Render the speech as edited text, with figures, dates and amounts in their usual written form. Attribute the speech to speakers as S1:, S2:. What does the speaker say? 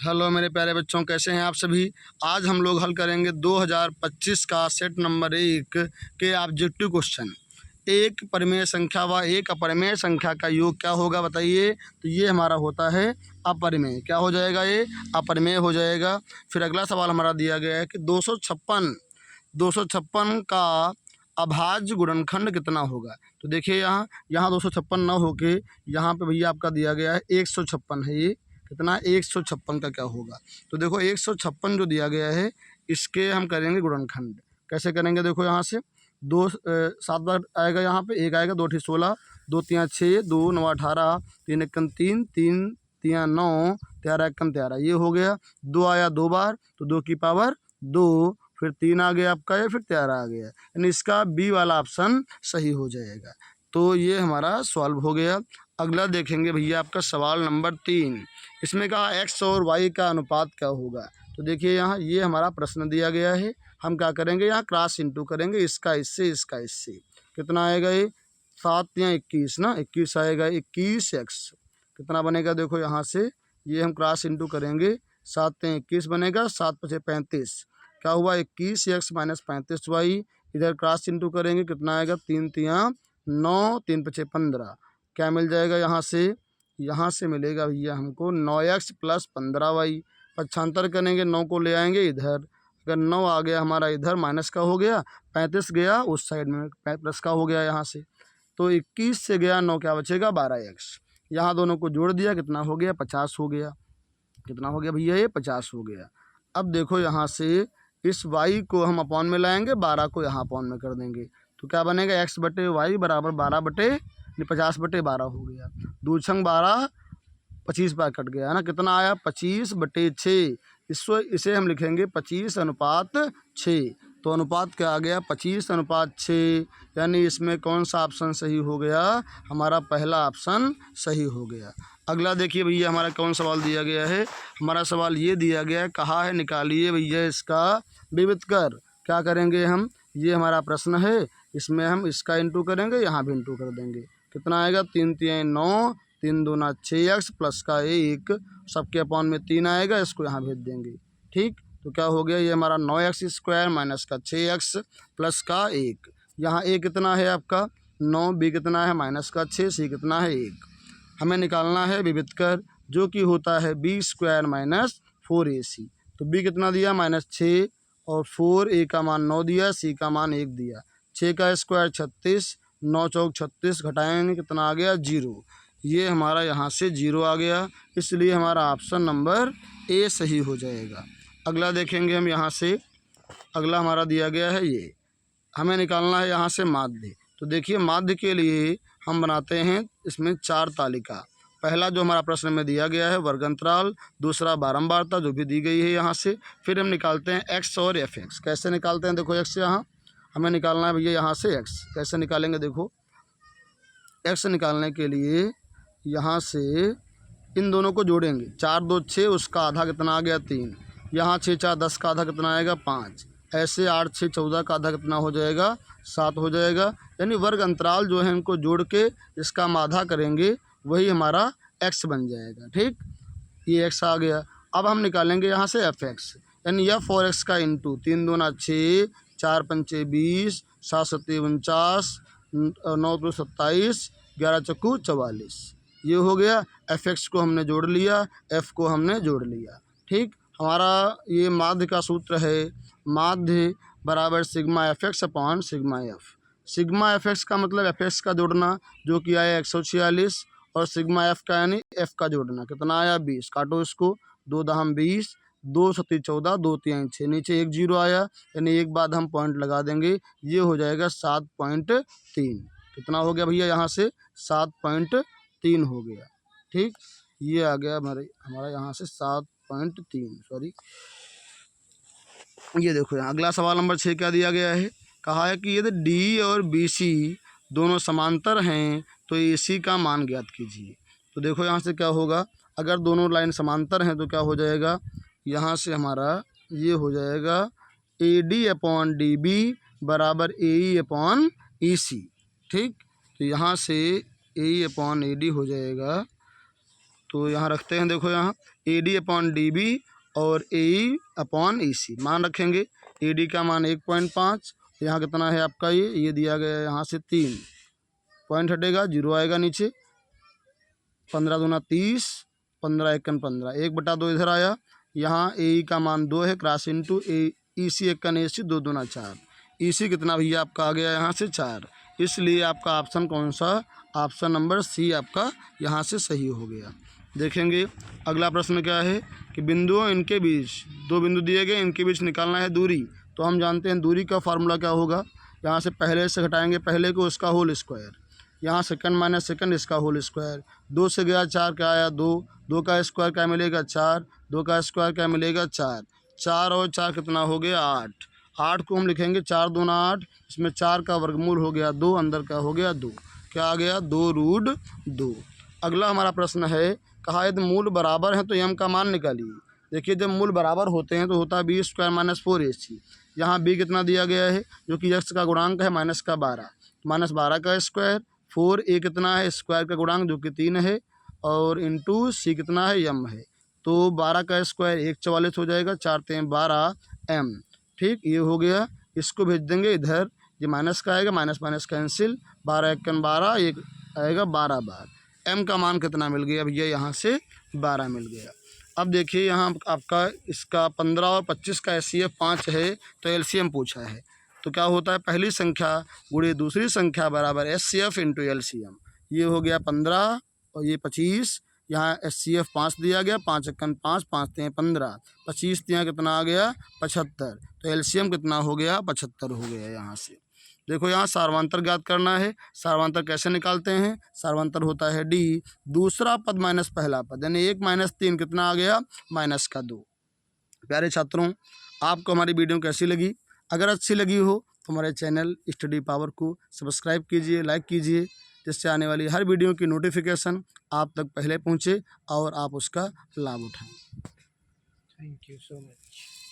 S1: Hello मेरे प्यारे बच्चों, कैसे हैं आप सभी। आज हम लोग हल करेंगे 2025 का सेट नंबर 1 के ऑब्जेक्टिव क्वेश्चन। एक परिमेय संख्या व एक अपरिमेय संख्या का योग क्या होगा बताइए। तो ये हमारा होता है अपरिमेय। क्या हो जाएगा, ये अपरिमेय हो जाएगा। फिर अगला सवाल हमारा दिया गया है कि 256 का अभाज्य गुणनखंड कितना होगा। तो देखिए यहाँ 256 न होके यहाँ पे भैया आपका दिया गया है 156 है। ये कितना, 156 का क्या होगा। तो देखो 156 जो दिया गया है इसके हम करेंगे गुणनखंड। कैसे करेंगे, देखो यहाँ से 7 बार आएगा, यहाँ पे 1 आएगा, 2 ठी 16, 2 तियाँ 6, 2 9 18, 3 एकम 3, 3 तियाँ 9, 13 एकम 13, ये हो गया। 2 आया 2 बार तो 2 की पावर 2, फिर 3 आ गया आपका, ये फिर 13 आ गया, यानी इसका बी वाला ऑप्शन सही हो जाएगा। तो ये हमारा सॉल्व हो गया। अगला देखेंगे भैया आपका सवाल नंबर 3। इसमें कहा एक्स और वाई का अनुपात क्या होगा। तो देखिए यहाँ ये हमारा प्रश्न दिया गया है। हम क्या करेंगे, यहाँ क्रॉस इंटू करेंगे, इसका इससे इसका इससे। कितना आएगा, ये 7 या 21 ना, 21 आएगा। 21x कितना बनेगा, देखो यहाँ से ये हम क्रॉस इंटू करेंगे, 7 या 21 बनेगा, 7 पचे 35, क्या हुआ 21x माइनस 35y। इधर क्रॉस इंटू करेंगे, कितना आएगा 3 तियाँ 9, 3 पचे 15, क्या मिल जाएगा यहाँ से मिलेगा भैया हमको 9x प्लस 15y। पक्षांतर करेंगे, 9 को ले आएंगे इधर, अगर 9 आ गया हमारा इधर माइनस का हो गया, 35 गया उस साइड में प्लस का हो गया यहाँ से। तो 21 से गया 9, क्या बचेगा 12x। यहाँ दोनों को जोड़ दिया, कितना हो गया 50 हो गया। कितना हो गया भैया, ये 50 हो गया। अब देखो यहाँ से इस y को हम अपॉन में लाएंगे, 12 को यहाँ अपॉन में कर देंगे, तो क्या बनेगा x बटे वाई बराबर 50/12 हो गया। 2 छंग 12, 25 बार कट गया है ना, कितना आया 25/6। इसे हम लिखेंगे 25:6। तो अनुपात क्या आ गया 25:6, यानी इसमें कौन सा ऑप्शन सही हो गया, हमारा पहला ऑप्शन सही हो गया। अगला देखिए भैया हमारा कौन सवाल दिया गया है। हमारा सवाल ये दिया गया है, कहा है निकालिए भैया इसका विविध कर। क्या करेंगे हम, ये हमारा प्रश्न है, इसमें हम इसका इंटू करेंगे, यहाँ भी इंटू कर देंगे। कितना आएगा 3 तियाँ 9, 3 दूना 6x प्लस का 1, सबके अपॉन में 3 आएगा, इसको यहाँ भेज देंगे। ठीक, तो क्या हो गया, ये हमारा 9x² माइनस का 6x प्लस का 1। यहाँ a कितना है आपका 9, b कितना है माइनस का 6, c कितना है 1। हमें निकालना है विविध कर, जो कि होता है b² माइनस 4ac। तो b कितना दिया -6, और 4a का मान 9 दिया, c का मान 1 दिया। 6 का स्क्वायर 36, 9 चौक 36, घटाएंगे कितना आ गया 0। ये हमारा यहाँ से 0 आ गया, इसलिए हमारा ऑप्शन नंबर ए सही हो जाएगा। अगला देखेंगे हम यहाँ से, अगला हमारा दिया गया है ये, हमें निकालना है यहाँ से माध्य। तो देखिए माध्य के लिए हम बनाते हैं इसमें 4 तालिका। पहला जो हमारा प्रश्न में दिया गया है वर्गंतराल, दूसरा बारंबारता जो भी दी गई है यहाँ से, फिर हम निकालते हैं x और fx। कैसे निकालते हैं, देखो x यहाँ हमें निकालना है भैया, यहाँ से x कैसे निकालेंगे, देखो x निकालने के लिए यहाँ से इन दोनों को जोड़ेंगे, 4 2 6, उसका आधा कितना आ गया 3, यहाँ 6 4 10 का आधा कितना आएगा 5, ऐसे 8 6 14 का आधा कितना हो जाएगा 7 हो जाएगा। यानी वर्ग अंतराल जो है इनको जोड़ के इसका हम आधा करेंगे, वही हमारा x बन जाएगा। ठीक, ये x आ गया। अब हम निकालेंगे यहाँ से fx, यानी f और x का इंटू, 3 दूना 6, 4 पंचे 20, 7 सत्ते 49, 9 दो 27, 11 चक्कू 44, ये हो गया। fx को हमने जोड़ लिया, f को हमने जोड़ लिया। ठीक, हमारा ये माध्य का सूत्र है, माध्य बराबर sigma fx upon sigma f। Sigma fx का मतलब fx का जोड़ना जो कि आया 146, और सिग्मा f का यानी f का जोड़ना, कितना आया 20। काटो इसको, 2 दहम 20, 2 सत्ती 14, 2 तियाँ 6, नीचे 1 0 आया, यानी एक बाद हम पॉइंट लगा देंगे, ये हो जाएगा 7.3। कितना हो गया भैया, यहाँ से 7.3 हो गया। ठीक, ये आ गया हमारा यहाँ से 7.3, सॉरी। ये देखो यहाँ अगला सवाल नंबर 6 क्या दिया गया है, कहा है कि यदि डी और बी सी दोनों समांतर हैं तो ए सी का मान ज्ञात कीजिए। तो देखो यहाँ से क्या होगा, अगर दोनों लाइन समांतर हैं तो क्या हो जाएगा, यहाँ से हमारा ये हो जाएगा A D upon D B बराबर ए ई अपॉन ई सी। ठीक, तो यहाँ से ए ई अपॉन ए डी हो जाएगा, तो यहाँ रखते हैं, देखो यहाँ AD अपॉन DB और AE अपॉन EC मान रखेंगे। AD का मान 1.5, यहाँ कितना है आपका ये दिया गया है, यहाँ से 3 पॉइंट हटेगा, 0 आएगा नीचे, 15 दूना 30, 15 एकन 15, 1/2 इधर आया। यहाँ AE का मान 2 है, क्रॉस इंटू EC एकन AC 2 दूना 4, EC कितना भैया आपका आ गया यहाँ से 4, इसलिए आपका ऑप्शन कौन सा, ऑप्शन नंबर C आपका यहाँ से सही हो गया। देखेंगे अगला प्रश्न क्या है कि बिंदुओं इनके बीच, 2 बिंदु दिए गए, इनके बीच निकालना है दूरी। तो हम जानते हैं दूरी का फार्मूला क्या होगा, यहाँ से पहले से घटाएंगे पहले को, उसका होल स्क्वायर, यहाँ सेकंड माइनस सेकंड इसका होल स्क्वायर, 2 से गया 4 क्या आया 2, 2 का स्क्वायर क्या मिलेगा 4, 2 का स्क्वायर क्या मिलेगा 4, 4 और 4 कितना हो गया 8, 8 को हम लिखेंगे 4 दूना 8, इसमें 4 का वर्गमूल हो गया 2, अंदर का हो गया 2, क्या आ गया 2√2। अगला हमारा प्रश्न है, कहा यदि मूल बराबर है तो m का मान निकालिए। देखिए जब मूल बराबर होते हैं तो होता है b² - 4ac। यहाँ b कितना दिया गया है जो कि x का गुणांक है -12, -12 का स्क्वायर, 4a कितना है स्क्वायर का गुणांक जो कि 3 है, और इंटू c कितना है m है, तो 12 का स्क्वायर 144 हो जाएगा, 4 3 12 m। ठीक, ये हो गया, इसको भेज देंगे इधर, ये माइनस का आएगा, माइनस माइनस कैंसिल, 12 एकन 12, एक आएगा 12 बार, m का मान कितना मिल गया भैया यहाँ से 12 मिल गया। अब देखिए यहाँ आपका इसका 15 और 25 का HCF 5 है, तो LCM पूछा है। तो क्या होता है, पहली संख्या गुणे दूसरी संख्या बराबर HCF इंटू LCM। ये हो गया 15 और ये 25, यहाँ HCF 5 दिया गया, 5 एकन 5, 5 3 15, 25 यहाँ कितना आ गया 75, तो LCM कितना हो गया 75 हो गया। यहाँ से देखो यहाँ सार्वंतर ज्ञात करना है। सार्वंतर कैसे निकालते हैं, सार्वंतर होता है D, दूसरा पद माइनस पहला पद, यानी 1 - 3 कितना आ गया -2। प्यारे छात्रों, आपको हमारी वीडियो कैसी लगी, अगर अच्छी लगी हो तो हमारे चैनल स्टडी पावर को सब्सक्राइब कीजिए, लाइक कीजिए, जिससे आने वाली हर वीडियो की नोटिफिकेशन आप तक पहले पहुँचे और आप उसका लाभ उठाएँ।
S2: Thank you so much.